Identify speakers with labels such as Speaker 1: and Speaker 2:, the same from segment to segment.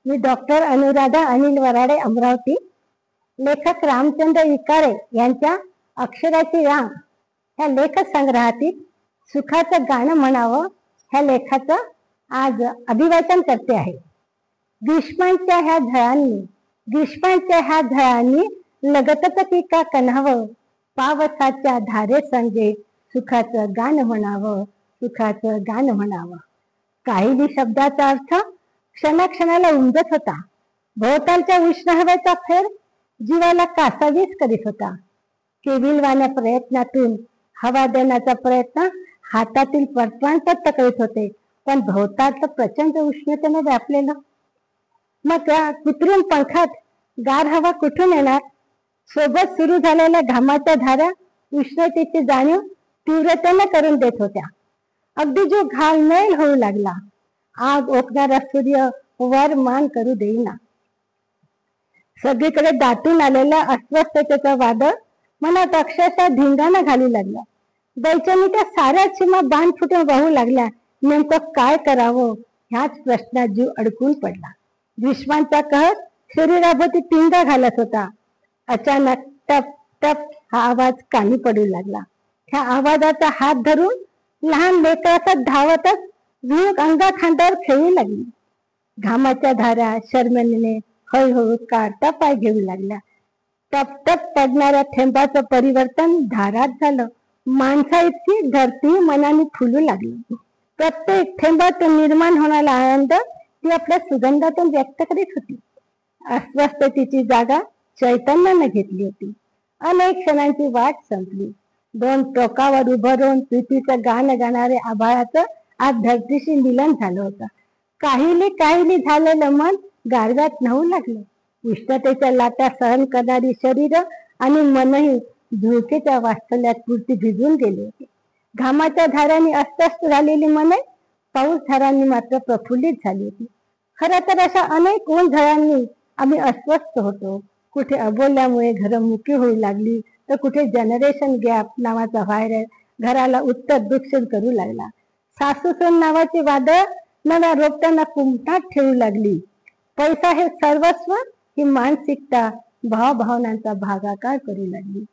Speaker 1: मी doctor Anuradha Anil Varade, Amravati. लेखक रामचंद्र इकारे यांच्या अक्षराची रांग ह्या लेख संग्रहातील सुखाचं गाणं म्हणावं ह्या लेखाचं आज अभिवाचन करते आहे. ग्रीष्मांच्या ह्या लगतच पिका कन्हावं, पावसाच्या धारे संगे सुखाचं गाणं म्हणावं, सुखाचं गाणं म्हणावं. काही शब्दाचा अर्थ क्षणाक्षणाला उमजत होता. भोवतालच्या उष्ण हवेचा फेर जीवाला कासावीस करीत होता. केविलवाण्या प्रयत्नातून हवा देण्याचा प्रयत्न हातातील परप्रांतात करीत होते, पण भोवतालचं प्रचंड उष्णतेने व्यापलेलं. मग त्या कृत्रिम पंखात गार हवा कुठून येणार? सोबत सुरू झालेल्या घामाच्या धारा उष्णतेची जाणीव तीव्रतेने करून देत होत्या. अगदी जो घालमेल होऊ लागला. आग ओकणारा सूर्य वर मान करू देईना. सगळीकडे दाटून आलेल्या अस्वस्थतेचा वादळ मनात अक्षरशः धिंगाणा घालू लागला. दैचनीच्या साऱ्या सीमा बाण फुटून वाहू लागल्या. नेमकं काय करावं ह्याच प्रश्नात जीव अडकून पडला. ग्रीष्मांचा कहर शरीराभोवती टिंगा घालत होता. अचानक टप टप हा आवाज कानी पडू लागला. ह्या आवाजाचा हात धरून लहान लेकराचा धावतच विहूक अंगाखांद्यावर खेळू लागली. घामाच्या धारा शर्मनीने हळूहळू काढता पाय घेऊ लागल्या. टप टप पडणाऱ्या थेंबाचं परिवर्तन धारात झालं. माणसा इतकी धरती मनाने फुलू लागली. प्रत्येक थेंबातून निर्माण होणारा आनंद ती आपल्या सुगंधातून व्यक्त करीत होती. अस्वस्थतेची जागा चैतन्याने घेतली होती. अनेक क्षणांची वाट संपली. दोन टोकावर उभं राहून प्रीतीचं गाणं गाणारे आभाळाचं आज धरतीशी मिलन झालं होतं. काहिली झालेलं मन गारव्यात न्हाऊ लागलं. उष्णतेच्या लाटा सहन करणारी शरीर आणि मनही झुळकेच्या वास्तल्यात पुरती भिजून गेले होते. घामाच्या धारांनी अस्वस्थ झालेली मने पाऊस धारांनी मात्र प्रफुल्लित झाली होती. खरं तर अशा अनेक ऊन झळांनी आम्ही अस्वस्थ होतो. कुठे अबोल्यामुळे घरं मुकी होऊ लागली, तर कुठे जनरेशन गॅप नावाचा व्हायरस घराला उत्तर दूषित करू लागला. सासूसून नावाची वादळ नव्या रोपट्यांना कुंपणात ठेवू लागली. पैसा हे सर्वस्व ही मानसिकता भावभावनांचा भागाकार करू लागली.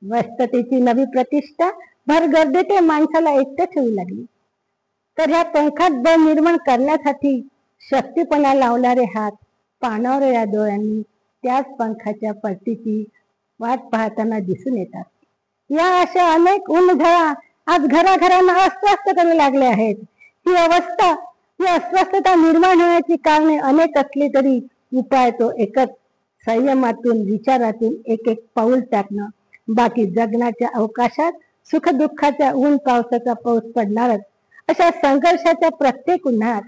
Speaker 1: वस्ततेची नवी प्रतिष्ठा भर गर्दीत माणसाला एकटं ठेवू लागली. तर ह्या पंखात बळ निर्माण करण्यासाठी शक्तीपणा लावणारे हात पाणावलेल्या डोळ्यांनी त्याच पंखाच्या पलटीची वाट पाहताना दिसून येतात. या अशा अनेक उन्हझळा आज घराघरांना अस्वस्थ करू लागले आहेत. ही अस्वस्थता निर्माण होण्याची कारणे अनेक असली तरी उपाय तो एकच, संयमातून विचारातून एक एक पाऊल टाकणं. बाकी जगण्याच्या अवकाशात सुख दुःखाच्या ऊन पावसाचा पाऊस पडणारच. अशा संघर्षाच्या प्रत्येक उन्हात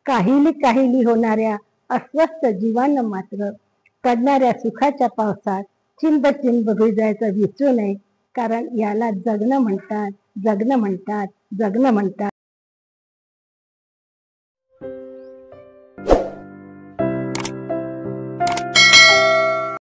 Speaker 1: काहिली होणाऱ्या अस्वस्थ जीवांना मात्र पडणाऱ्या सुखाच्या पावसात चिंब भिजायचं विसरू नये. कारण याला जगणं म्हणतात.